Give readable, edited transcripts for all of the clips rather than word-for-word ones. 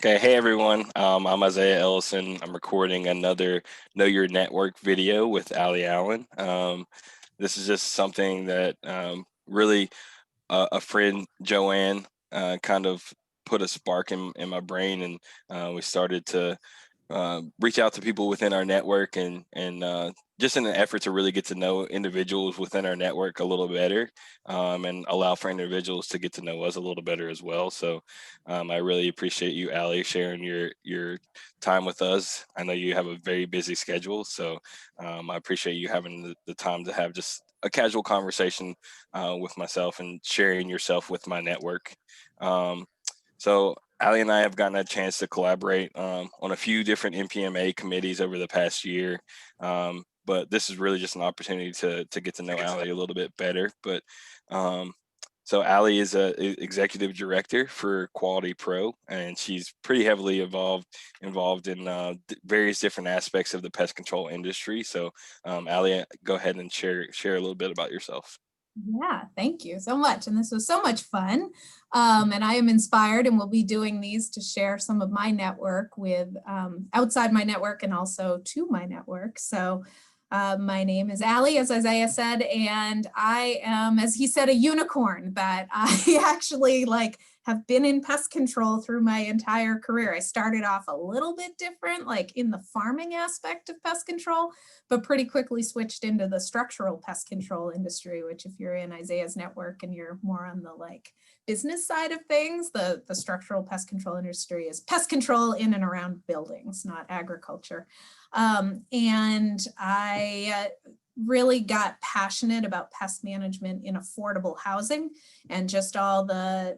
Okay, hey everyone. I'm Isaiah Ellison. I'm recording another Know Your Network video with Allie Allen. This is just something that really a friend, Joanne, kind of put a spark in my brain, and we started to reach out to people within our network and just in an effort to really get to know individuals within our network a little better, and allow for individuals to get to know us a little better as well. So I really appreciate you, Allie, sharing your time with us. I know you have a very busy schedule, so I appreciate you having the time to have just a casual conversation with myself and sharing yourself with my network. Um, so Ali and I have gotten a chance to collaborate on a few different NPMA committees over the past year. But this is really just an opportunity to get to know Ali a little bit better. But so Ali is a executive director for Quality Pro, and she's pretty heavily involved in various different aspects of the pest control industry. So Ali, go ahead and share a little bit about yourself. Yeah, thank you so much. And this was so much fun. And I am inspired and will be doing these to share some of my network with outside my network and also to my network. So my name is Allie, as Isaiah said, and I am, as he said, a unicorn, that I actually have been in pest control through my entire career. I started off a little bit different, like in the farming aspect of pest control, but pretty quickly switched into the structural pest control industry, which if you're in Isaiah's network and you're more on the business side of things, the structural pest control industry is pest control in and around buildings, not agriculture. And I really got passionate about pest management in affordable housing and just all the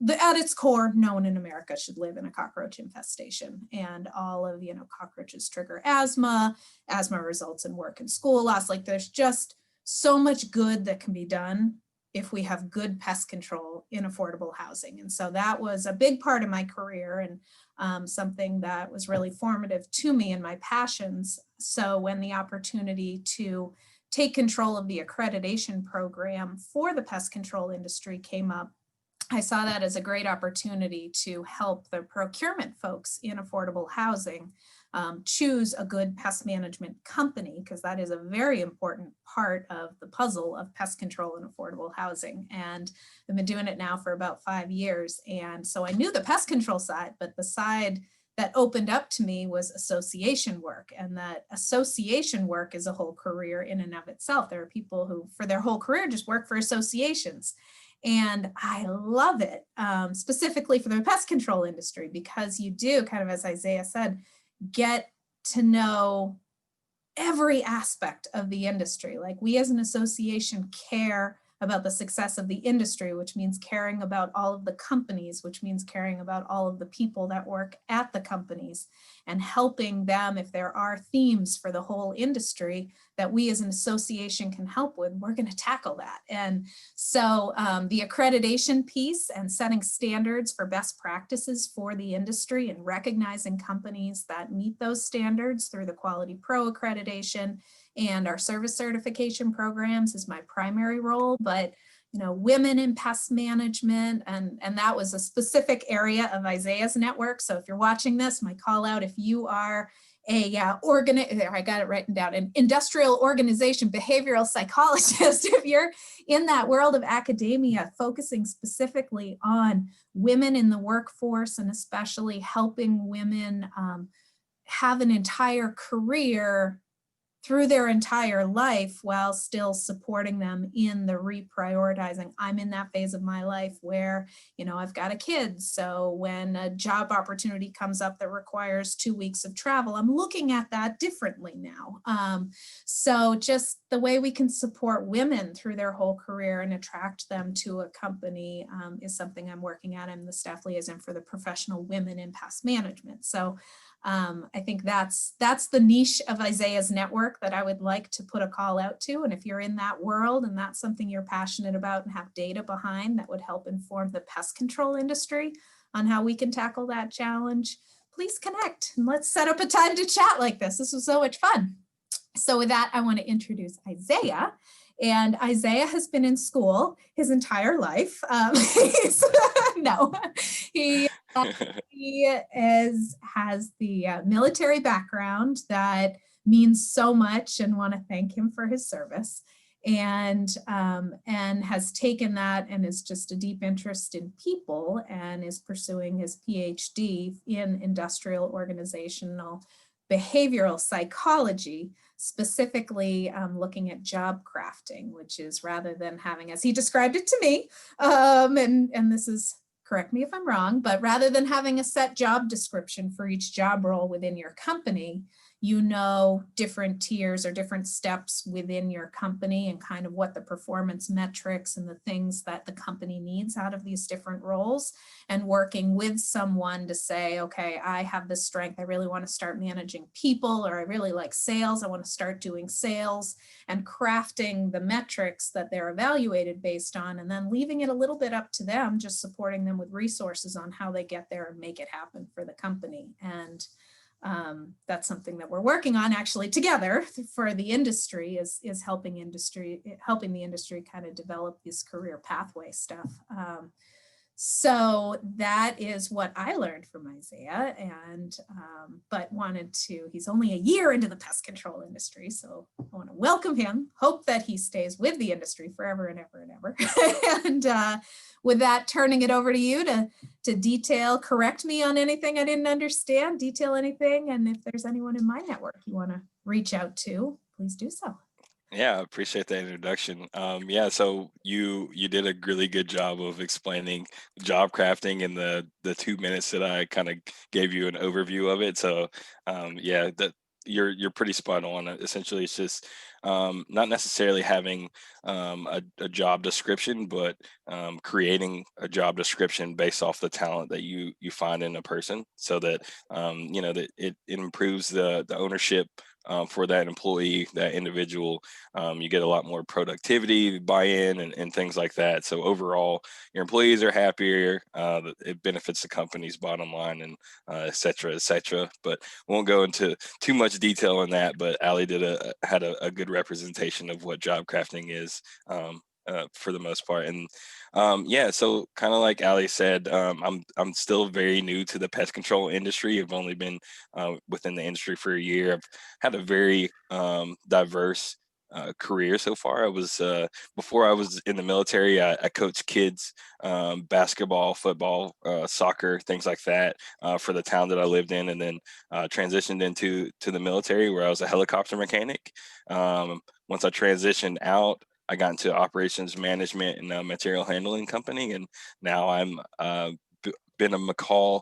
at its core, no one in America should live in a cockroach infestation, and all of, cockroaches trigger asthma results in work and school loss. There's just so much good that can be done if we have good pest control in affordable housing. And so that was a big part of my career and something that was really formative to me and my passions. So when the opportunity to take control of the accreditation program for the pest control industry came up, I saw that as a great opportunity to help the procurement folks in affordable housing choose a good pest management company, because that is a very important part of the puzzle of pest control in affordable housing. And I've been doing it now for about 5 years. And so I knew the pest control side, but the side that opened up to me was association work. And that association work is a whole career in and of itself. There are people who for their whole career just work for associations. And I love it, specifically for the pest control industry, because you do, kind of as Isaiah said, get to know every aspect of the industry. We as an association care about the success of the industry, which means caring about all of the companies, which means caring about all of the people that work at the companies and helping them. If there are themes for the whole industry that we as an association can help with, we're going to tackle that. And so the accreditation piece and setting standards for best practices for the industry and recognizing companies that meet those standards through the Quality Pro accreditation and our service certification programs is my primary role. But women in pest management, and that was a specific area of Isaiah's network. So if you're watching this, my call out, if you are I got it written down, an industrial organization behavioral psychologist, if you're in that world of academia, focusing specifically on women in the workforce and especially helping women have an entire career through their entire life while still supporting them in the reprioritizing. I'm in that phase of my life where, I've got a kid. So when a job opportunity comes up that requires 2 weeks of travel, I'm looking at that differently now. So just the way we can support women through their whole career and attract them to a company is something I'm working at. I'm the staff liaison for the professional women in pest management. So I think that's the niche of Isaiah's network that I would like to put a call out to. And if you're in that world and that's something you're passionate about and have data behind that would help inform the pest control industry on how we can tackle that challenge, please connect and let's set up a time to chat like this. This was so much fun. So with that, I want to introduce Isaiah. And Isaiah has been in school his entire life. He's No, he has the military background that means so much, and want to thank him for his service. And has taken that and is just a deep interest in people, and is pursuing his PhD in industrial organizational behavioral psychology, specifically looking at job crafting, which is, rather than having, as he described it to me, and this is, correct me if I'm wrong, but rather than having a set job description for each job role within your company, you know, different tiers or different steps within your company, and kind of what the performance metrics and the things that the company needs out of these different roles, and working with someone to say, okay, I have this strength, I really want to start managing people, or I really like sales, I want to start doing sales, and crafting the metrics that they're evaluated based on, and then leaving it a little bit up to them, just supporting them with resources on how they get there and make it happen for the company. And that's something that we're working on actually together for the industry, is helping the industry kind of develop this career pathway stuff. So that is what I learned from Isaiah, and but he's only a year into the pest control industry, so I want to welcome him, hope that he stays with the industry forever and ever and ever. And with that, turning it over to you to detail, correct me on anything I didn't understand, detail anything, and if there's anyone in my network you want to reach out to, please do so. Yeah, I appreciate that introduction. Yeah, so you did a really good job of explaining job crafting in the 2 minutes that I kind of gave you an overview of it. So yeah, that you're pretty spot on. Essentially, it's just not necessarily having a job description, but creating a job description based off the talent that you find in a person, so that you know, that it improves the ownership for that employee, that individual. You get a lot more productivity, buy-in, and things like that. So overall, your employees are happier. It benefits the company's bottom line, and et cetera, et cetera. But won't go into too much detail on that. But Allie had a good representation of what job crafting is. For the most part. And yeah, so kind of like Allie said, I'm still very new to the pest control industry. I've only been within the industry for a year. I've had a very diverse career so far. I was before I was in the military, I coached kids, basketball, football, soccer, things like that, for the town that I lived in, and then transitioned into the military, where I was a helicopter mechanic. Once I transitioned out, I got into operations management and a material handling company, and now I'm been a McCall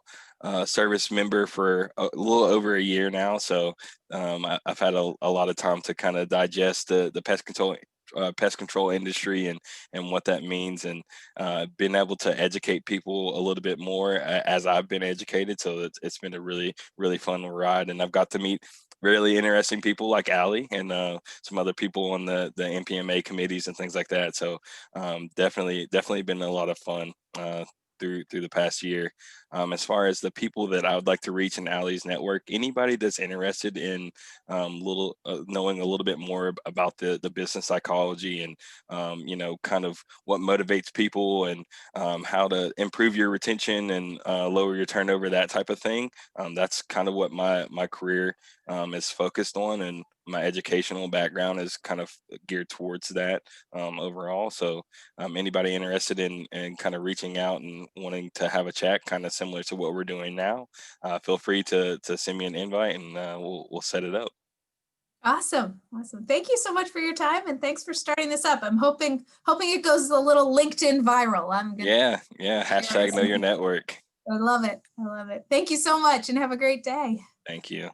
service member for a little over a year now. So I've had a lot of time to kind of digest the pest control industry, and what that means, and been able to educate people a little bit more as I've been educated. So it's been a really fun ride, and I've got to meet really interesting people like Allie, and some other people on the NPMA committees and things like that. So definitely been a lot of fun through the past year. As far as the people that I would like to reach in Allie's network, anybody that's interested in knowing a little bit more about the business psychology, and you know, kind of what motivates people, and how to improve your retention and lower your turnover, that type of thing. That's kind of what my career is focused on, and my educational background is kind of geared towards that overall. So anybody interested in kind of reaching out and wanting to have a chat, kind of similar to what we're doing now, feel free to send me an invite, and we'll set it up. Awesome. Thank you so much for your time, and thanks for starting this up. I'm hoping it goes a little LinkedIn viral. Yeah. Hashtag know your network. I love it. Thank you so much, and have a great day. Thank you.